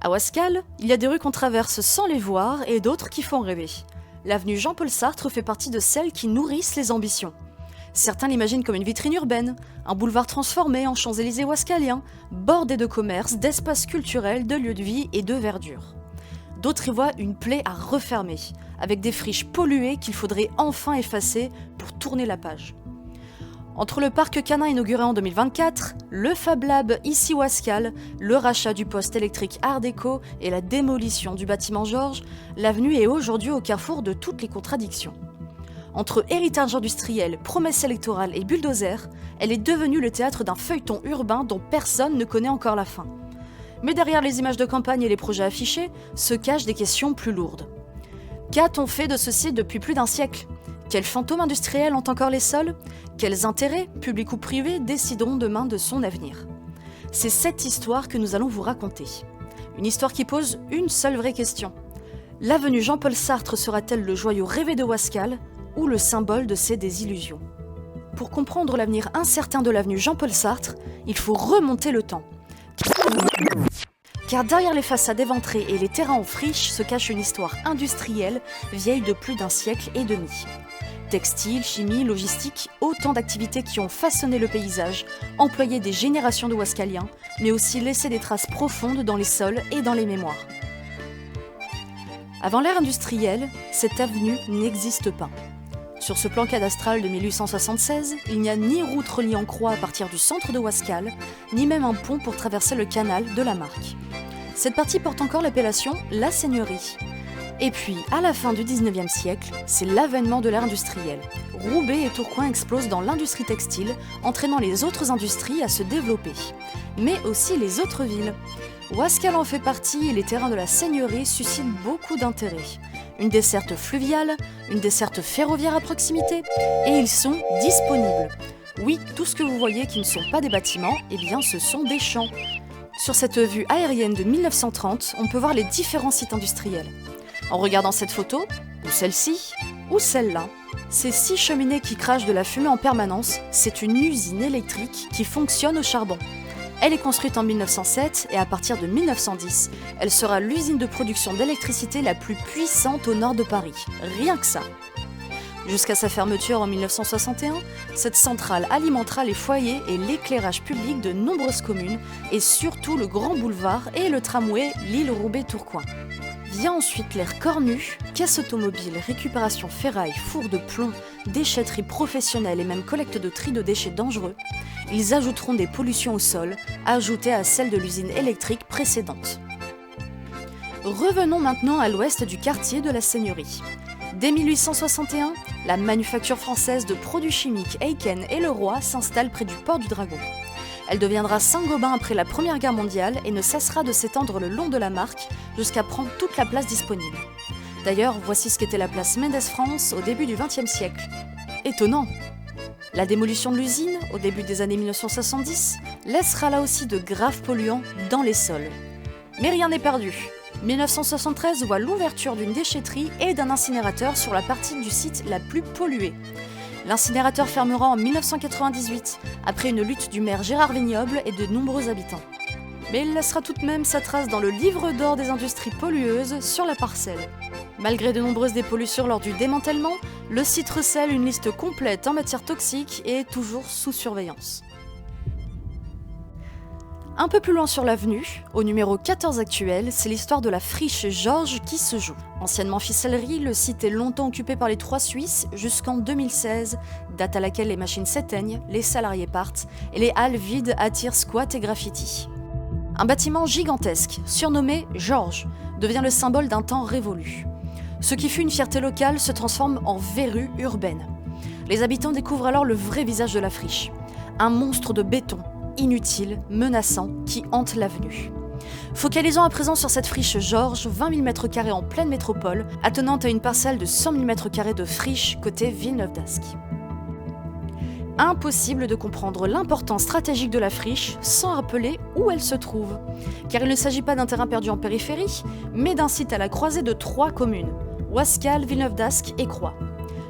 À Ouascal, il y a des rues qu'on traverse sans les voir et d'autres qui font rêver. L'avenue Jean-Paul Sartre fait partie de celles qui nourrissent les ambitions. Certains l'imaginent comme une vitrine urbaine, un boulevard transformé en Champs-Élysées ouascaliens, bordé de commerces, d'espaces culturels, de lieux de vie et de verdure. D'autres y voient une plaie à refermer, avec des friches polluées qu'il faudrait enfin effacer pour tourner la page. Entre le parc canin inauguré en 2024, le Fab Lab ici Ouascal, le rachat du poste électrique Art Déco et la démolition du bâtiment Georges, l'avenue est aujourd'hui au carrefour de toutes les contradictions. Entre héritage industriel, promesses électorales et bulldozer, elle est devenue le théâtre d'un feuilleton urbain dont personne ne connaît encore la fin. Mais derrière les images de campagne et les projets affichés, se cachent des questions plus lourdes. Qu'a-t-on fait de ce site depuis plus d'un siècle ? Quels fantômes industriels ont encore les sols ? Quels intérêts, publics ou privés, décideront demain de son avenir ? C'est cette histoire que nous allons vous raconter. Une histoire qui pose une seule vraie question. L'avenue Jean-Paul Sartre sera-t-elle le joyau rêvé de Ouascal ou le symbole de ses désillusions ? Pour comprendre l'avenir incertain de l'avenue Jean-Paul Sartre, il faut remonter le temps. Car derrière les façades éventrées et les terrains en friche se cache une histoire industrielle vieille de plus d'un siècle et demi. Textile, chimie, logistique, autant d'activités qui ont façonné le paysage, employé des générations de Ouascaliens, mais aussi laissé des traces profondes dans les sols et dans les mémoires. Avant l'ère industrielle, cette avenue n'existe pas. Sur ce plan cadastral de 1876, il n'y a ni route reliée en croix à partir du centre de Ouascal, ni même un pont pour traverser le canal de la Marque. Cette partie porte encore l'appellation La Seigneurie. Et puis, à la fin du 19e siècle, c'est l'avènement de l'ère industrielle. Roubaix et Tourcoing explosent dans l'industrie textile, entraînant les autres industries à se développer. Mais aussi les autres villes. Ouascal en fait partie et les terrains de la Seigneurie suscitent beaucoup d'intérêt. Une desserte fluviale, une desserte ferroviaire à proximité, et ils sont disponibles. Oui, tout ce que vous voyez qui ne sont pas des bâtiments, eh bien ce sont des champs. Sur cette vue aérienne de 1930, on peut voir les différents sites industriels. En regardant cette photo, ou celle-ci, ou celle-là, ces 6 cheminées qui crachent de la fumée en permanence, c'est une usine électrique qui fonctionne au charbon. Elle est construite en 1907 et à partir de 1910, elle sera l'usine de production d'électricité la plus puissante au nord de Paris. Rien que ça. Jusqu'à sa fermeture en 1961, cette centrale alimentera les foyers et l'éclairage public de nombreuses communes et surtout le grand boulevard et le tramway Lille-Roubaix-Tourcoing. Vient ensuite l'ère cornue, caisse automobile, récupération ferraille, four de plomb, déchetterie professionnelle et même collecte de tri de déchets dangereux. Ils ajouteront des pollutions au sol, ajoutées à celles de l'usine électrique précédente. Revenons maintenant à l'ouest du quartier de la Seigneurie. Dès 1861, la manufacture française de produits chimiques Eiken et Leroy s'installe près du port du Dragon. Elle deviendra Saint-Gobain après la Première Guerre mondiale et ne cessera de s'étendre le long de la Marque jusqu'à prendre toute la place disponible. D'ailleurs, voici ce qu'était la place Mendès-France au début du XXe siècle. Étonnant! La démolition de l'usine, au début des années 1970, laissera là aussi de graves polluants dans les sols. Mais rien n'est perdu. 1973 voit l'ouverture d'une déchetterie et d'un incinérateur sur la partie du site la plus polluée. L'incinérateur fermera en 1998, après une lutte du maire Gérard Vignoble et de nombreux habitants. Mais il laissera tout de même sa trace dans le livre d'or des industries pollueuses sur la parcelle. Malgré de nombreuses dépollutions lors du démantèlement, le site recèle une liste complète en matière toxique et est toujours sous surveillance. Un peu plus loin sur l'avenue, au numéro 14 actuel, c'est l'histoire de la friche Georges qui se joue. Anciennement ficellerie, le site est longtemps occupé par les 3 Suisses jusqu'en 2016, date à laquelle les machines s'éteignent, les salariés partent et les halles vides attirent squat et graffiti. Un bâtiment gigantesque, surnommé Georges, devient le symbole d'un temps révolu. Ce qui fut une fierté locale se transforme en verrue urbaine. Les habitants découvrent alors le vrai visage de la friche. Un monstre de béton, inutile, menaçant, qui hante l'avenue. Focalisons à présent sur cette friche Georges, 20 000 m² en pleine métropole, attenante à une parcelle de 100 000 m² de friche côté Villeneuve-d'Ascq. Impossible de comprendre l'importance stratégique de la friche sans rappeler où elle se trouve. Car il ne s'agit pas d'un terrain perdu en périphérie, mais d'un site à la croisée de 3 communes, Ouascal, Villeneuve-d'Ascq et Croix.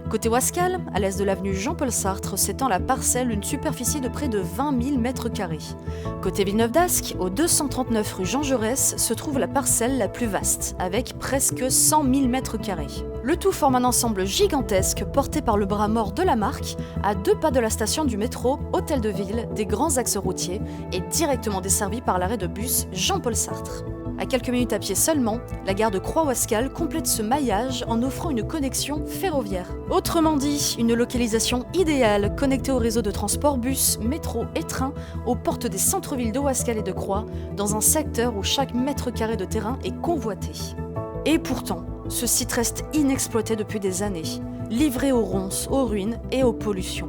Côté Ouascal, à l'est de l'avenue Jean-Paul Sartre, s'étend la parcelle d'une superficie de près de 20 000 m². Côté Villeneuve-d'Ascq, au 239 rue Jean Jaurès, se trouve la parcelle la plus vaste, avec presque 100 000 m². Le tout forme un ensemble gigantesque porté par le bras mort de la marque, à 2 pas de la station du métro, hôtel de ville, des grands axes routiers, et directement desservi par l'arrêt de bus Jean-Paul Sartre. À quelques minutes à pied seulement, la gare de Croix-Ouascal complète ce maillage en offrant une connexion ferroviaire. Autrement dit, une localisation idéale connectée au réseau de transport bus, métro et train aux portes des centres-villes de Ouascal et de Croix, dans un secteur où chaque mètre carré de terrain est convoité. Et pourtant, ce site reste inexploité depuis des années, livré aux ronces, aux ruines et aux pollutions.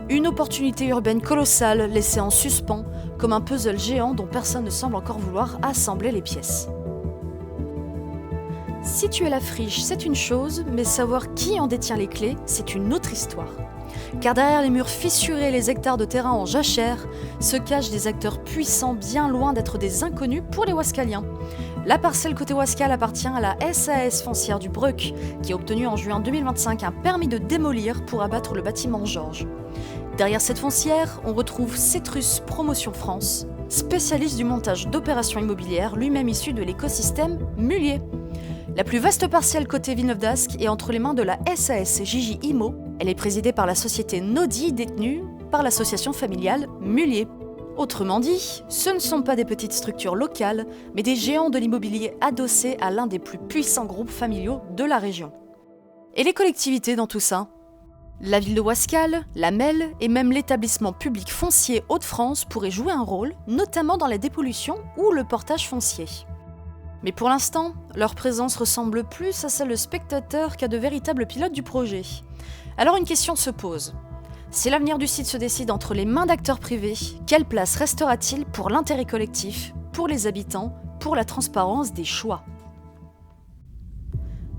Une opportunité urbaine colossale laissée en suspens, comme un puzzle géant dont personne ne semble encore vouloir assembler les pièces. Situer la friche, c'est une chose, mais savoir qui en détient les clés, c'est une autre histoire. Car derrière les murs fissurés et les hectares de terrain en jachère, se cachent des acteurs puissants bien loin d'être des inconnus pour les Ouascaliens. La parcelle côté Ouascal appartient à la SAS foncière du Breuck, qui a obtenu en juin 2025 un permis de démolir pour abattre le bâtiment Georges. Derrière cette foncière, on retrouve Cetrus Promotion France, spécialiste du montage d'opérations immobilières, lui-même issu de l'écosystème Mullier. La plus vaste parcelle côté Villeneuve-d'Ascq est entre les mains de la SAS Gigi Immo. Elle est présidée par la société Nodi, détenue par l'association familiale Mullier. Autrement dit, ce ne sont pas des petites structures locales, mais des géants de l'immobilier adossés à l'un des plus puissants groupes familiaux de la région. Et les collectivités dans tout ça ? La ville de Ouascal, la MEL et même l'établissement public foncier Hauts-de-France pourraient jouer un rôle, notamment dans la dépollution ou le portage foncier. Mais pour l'instant, leur présence ressemble plus à celle de spectateurs qu'à de véritables pilotes du projet. Alors une question se pose. Si l'avenir du site se décide entre les mains d'acteurs privés, quelle place restera-t-il pour l'intérêt collectif, pour les habitants, pour la transparence des choix ?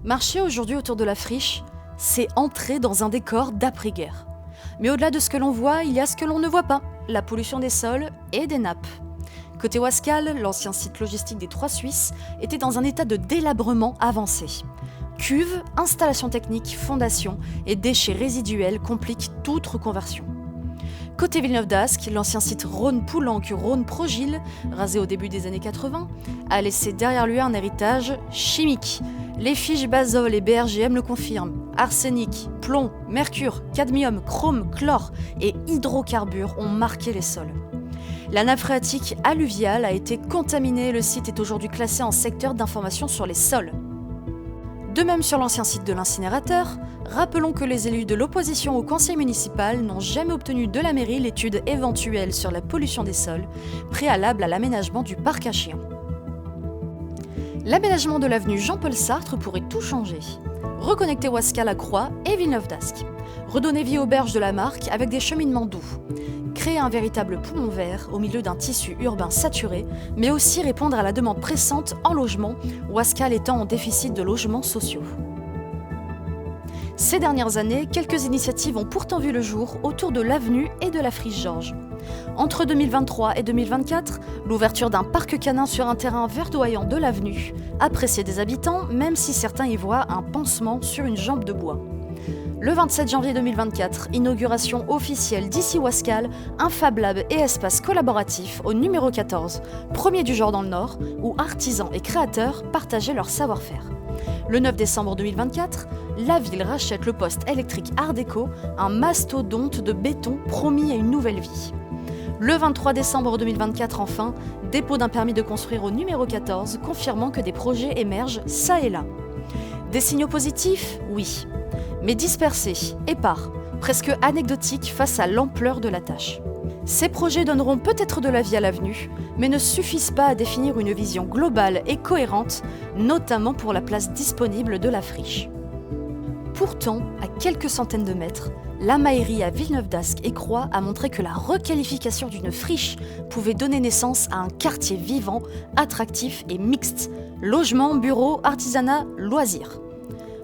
Marcher aujourd'hui autour de la friche, c'est entrer dans un décor d'après-guerre. Mais au-delà de ce que l'on voit, il y a ce que l'on ne voit pas, la pollution des sols et des nappes. Côté Ouascal, l'ancien site logistique des Trois Suisses était dans un état de délabrement avancé. Cuves, installations techniques, fondations et déchets résiduels compliquent toute reconversion. Côté Villeneuve-d'Ascq, l'ancien site Rhône-Poulenc-Rhône-Progil, rasé au début des années 80, a laissé derrière lui un héritage chimique. Les fiches Basol et BRGM le confirment. Arsenic, plomb, mercure, cadmium, chrome, chlore et hydrocarbures ont marqué les sols. La nappe phréatique alluviale a été contaminée et le site est aujourd'hui classé en secteur d'information sur les sols. De même sur l'ancien site de l'incinérateur, rappelons que les élus de l'opposition au conseil municipal n'ont jamais obtenu de la mairie l'étude éventuelle sur la pollution des sols, préalable à l'aménagement du parc à chiens. L'aménagement de l'avenue Jean-Paul Sartre pourrait tout changer. Reconnecter Ouascal à Croix et Villeneuve-d'Ascq. Redonner vie aux berges de la Marque avec des cheminements doux. Créer un véritable poumon vert au milieu d'un tissu urbain saturé, mais aussi répondre à la demande pressante en logement, Ouascal étant en déficit de logements sociaux. Ces dernières années, quelques initiatives ont pourtant vu le jour autour de l'avenue et de la friche Georges. Entre 2023 et 2024, l'ouverture d'un parc canin sur un terrain verdoyant de l'avenue, apprécié des habitants, même si certains y voient un pansement sur une jambe de bois. Le 27 janvier 2024, inauguration officielle d'ici Ouascal, un Fab Lab et espace collaboratif au numéro 14, premier du genre dans le Nord, où artisans et créateurs partageaient leur savoir-faire. Le 9 décembre 2024, la ville rachète le poste électrique Art Déco, un mastodonte de béton promis à une nouvelle vie. Le 23 décembre 2024, enfin, dépôt d'un permis de construire au numéro 14, confirmant que des projets émergent ça et là. Des signaux positifs ? Oui. Mais dispersés, épars, presque anecdotiques face à l'ampleur de la tâche. Ces projets donneront peut-être de la vie à l'avenue, mais ne suffisent pas à définir une vision globale et cohérente, notamment pour la place disponible de la friche. Pourtant, à quelques centaines de mètres, la mairie à Villeneuve-d'Ascq et Croix a montré que la requalification d'une friche pouvait donner naissance à un quartier vivant, attractif et mixte. Logement, bureaux, artisanat, loisirs.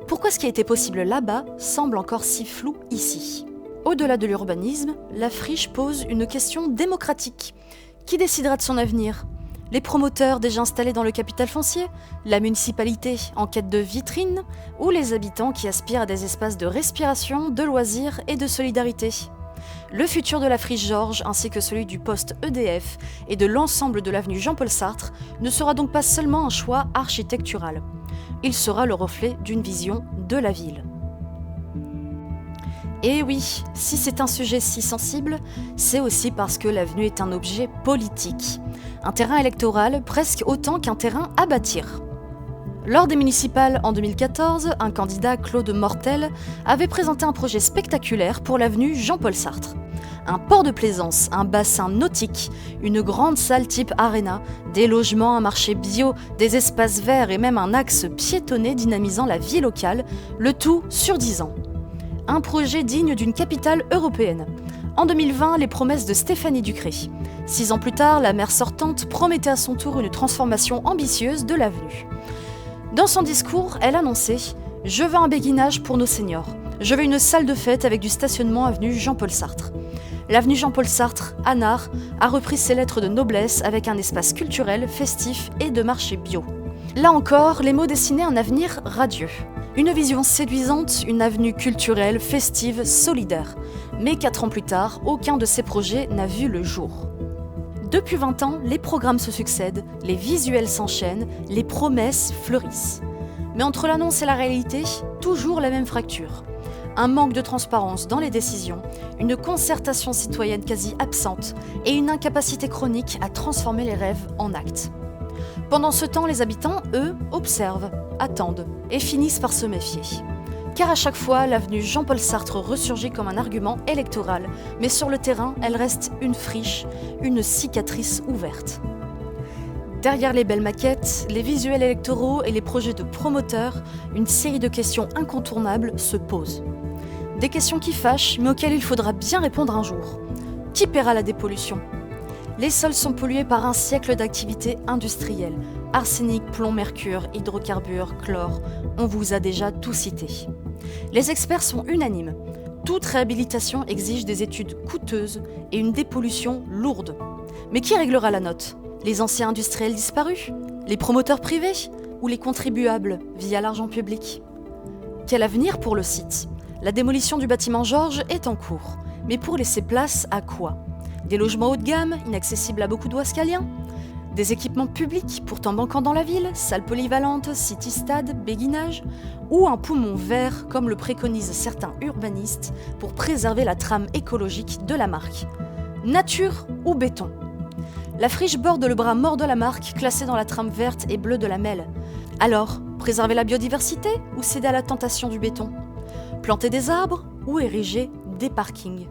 Pourquoi ce qui a été possible là-bas semble encore si flou ici ? Au-delà de l'urbanisme, la friche pose une question démocratique. Qui décidera de son avenir ? Les promoteurs déjà installés dans le capital foncier, la municipalité en quête de vitrines, ou les habitants qui aspirent à des espaces de respiration, de loisirs et de solidarité. Le futur de la friche Georges ainsi que celui du poste EDF et de l'ensemble de l'avenue Jean-Paul Sartre ne sera donc pas seulement un choix architectural. Il sera le reflet d'une vision de la ville. Et oui, si c'est un sujet si sensible, c'est aussi parce que l'avenue est un objet politique. Un terrain électoral presque autant qu'un terrain à bâtir. Lors des municipales en 2014, un candidat, Claude Mortel, avait présenté un projet spectaculaire pour l'avenue Jean-Paul Sartre. Un port de plaisance, un bassin nautique, une grande salle type arena, des logements, un marché bio, des espaces verts et même un axe piétonné dynamisant la vie locale, le tout sur 10 ans. Un projet digne d'une capitale européenne. En 2020, les promesses de Stéphanie Ducré. 6 ans plus tard, la maire sortante promettait à son tour une transformation ambitieuse de l'avenue. Dans son discours, elle annonçait « Je veux un béguinage pour nos seniors. Je veux une salle de fête avec du stationnement avenue Jean-Paul Sartre. » L'avenue Jean-Paul Sartre, à Nard, a repris ses lettres de noblesse avec un espace culturel, festif et de marché bio. Là encore, les mots dessinaient un avenir radieux. Une vision séduisante, une avenue culturelle, festive, solidaire. Mais 4 ans plus tard, aucun de ces projets n'a vu le jour. Depuis 20 ans, les programmes se succèdent, les visuels s'enchaînent, les promesses fleurissent. Mais entre l'annonce et la réalité, toujours la même fracture. Un manque de transparence dans les décisions, une concertation citoyenne quasi absente et une incapacité chronique à transformer les rêves en actes. Pendant ce temps, les habitants, eux, observent, attendent et finissent par se méfier. Car à chaque fois, l'avenue Jean-Paul Sartre ressurgit comme un argument électoral, mais sur le terrain, elle reste une friche, une cicatrice ouverte. Derrière les belles maquettes, les visuels électoraux et les projets de promoteurs, une série de questions incontournables se posent. Des questions qui fâchent, mais auxquelles il faudra bien répondre un jour. Qui paiera la dépollution ? Les sols sont pollués par un siècle d'activités industrielles. Arsenic, plomb, mercure, hydrocarbures, chlore, on vous a déjà tout cité. Les experts sont unanimes. Toute réhabilitation exige des études coûteuses et une dépollution lourde. Mais qui réglera la note ? Les anciens industriels disparus ? Les promoteurs privés ? Ou les contribuables via l'argent public ? Quel avenir pour le site ? La démolition du bâtiment Georges est en cours. Mais pour laisser place à quoi ? Des logements haut de gamme, inaccessibles à beaucoup d'Ouaskaliens ? Des équipements publics, pourtant manquants dans la ville, salles polyvalentes, city-stade, béguinage ? Ou un poumon vert, comme le préconisent certains urbanistes, pour préserver la trame écologique de la marque ? Nature ou béton ? La friche borde le bras mort de la marque, classée dans la trame verte et bleue de la MEL. Alors, préserver la biodiversité ou céder à la tentation du béton ? Planter des arbres ou ériger des parkings ?